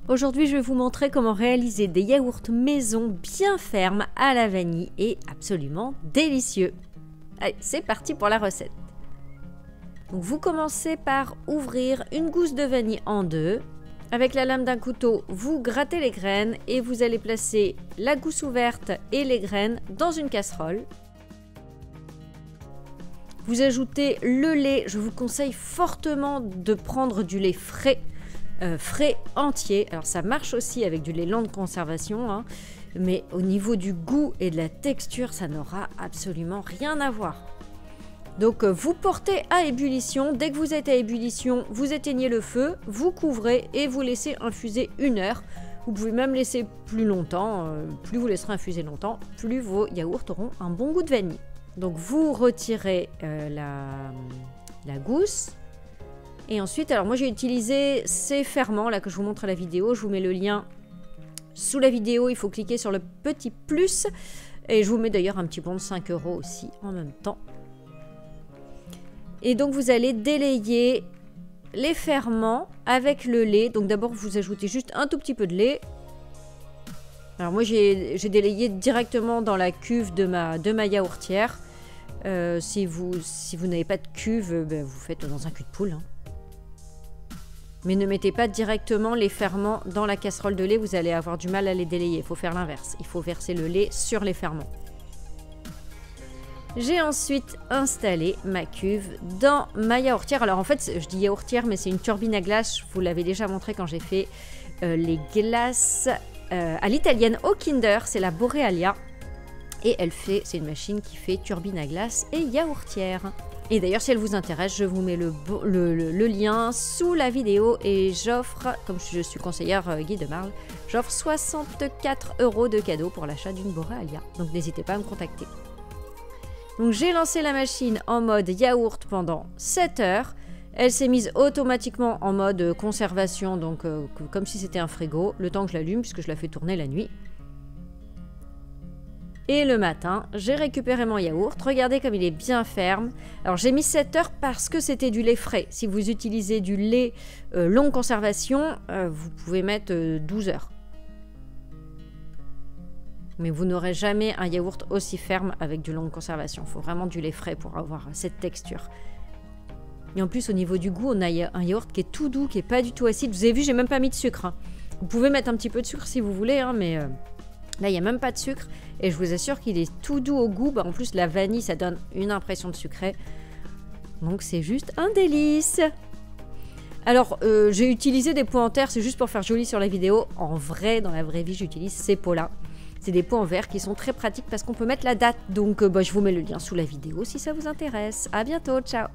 Aujourd'hui, je vais vous montrer comment réaliser des yaourts maison bien fermes à la vanille et absolument délicieux. Allez, c'est parti pour la recette. Donc, vous commencez par ouvrir une gousse de vanille en deux. Avec la lame d'un couteau, vous grattez les graines et vous allez placer la gousse ouverte et les graines dans une casserole. Vous ajoutez le lait. Je vous conseille fortement de prendre du lait frais. Frais entier, alors ça marche aussi avec du lait lent de conservation, hein, mais au niveau du goût et de la texture, ça n'aura absolument rien à voir. Donc vous portez à ébullition, dès que vous êtes à ébullition, vous éteignez le feu, vous couvrez et vous laissez infuser 1 heure. Vous pouvez même laisser plus longtemps, plus vous laisserez infuser longtemps, plus vos yaourts auront un bon goût de vanille. Donc vous retirez la gousse. Et ensuite, alors moi j'ai utilisé ces ferments là que je vous montre à la vidéo. Je vous mets le lien sous la vidéo. Il faut cliquer sur le petit plus. Et je vous mets d'ailleurs un petit bon de 5 € aussi en même temps. Et donc vous allez délayer les ferments avec le lait. Donc d'abord vous ajoutez juste un tout petit peu de lait. Alors moi j'ai délayé directement dans la cuve de ma yaourtière. Si vous n'avez pas de cuve, vous faites dans un cul de poule, hein. Mais ne mettez pas directement les ferments dans la casserole de lait, vous allez avoir du mal à les délayer. Il faut faire l'inverse, il faut verser le lait sur les ferments. J'ai ensuite installé ma cuve dans ma yaourtière. Alors en fait, je dis yaourtière, mais c'est une turbine à glace. Je vous l'avais déjà montré quand j'ai fait les glaces à l'italienne au Kinder. C'est la Borealia. Et c'est une machine qui fait turbine à glace et yaourtière. Et d'ailleurs, si elle vous intéresse, je vous mets le lien sous la vidéo et j'offre, comme je suis conseillère Guy de Marle, j'offre 64 € de cadeau pour l'achat d'une Borealia. Donc n'hésitez pas à me contacter. Donc j'ai lancé la machine en mode yaourt pendant 7 heures. Elle s'est mise automatiquement en mode conservation, donc comme si c'était un frigo, le temps que je l'allume puisque je la fais tourner la nuit. Et le matin, j'ai récupéré mon yaourt. Regardez comme il est bien ferme. Alors j'ai mis 7 heures parce que c'était du lait frais. Si vous utilisez du lait longue conservation, vous pouvez mettre 12 heures. Mais vous n'aurez jamais un yaourt aussi ferme avec du longue conservation. Il faut vraiment du lait frais pour avoir cette texture. Et en plus, au niveau du goût, on a un yaourt qui est tout doux, qui n'est pas du tout acide. Vous avez vu, j'ai même pas mis de sucre, hein. Vous pouvez mettre un petit peu de sucre si vous voulez, hein, mais là, il n'y a même pas de sucre. Et je vous assure qu'il est tout doux au goût. En plus, la vanille, ça donne une impression de sucré. Donc, c'est juste un délice. Alors, j'ai utilisé des pots en terre. C'est juste pour faire joli sur la vidéo. En vrai, dans la vraie vie, j'utilise ces pots-là. C'est des pots en verre qui sont très pratiques parce qu'on peut mettre la date. Donc, je vous mets le lien sous la vidéo si ça vous intéresse. À bientôt. Ciao.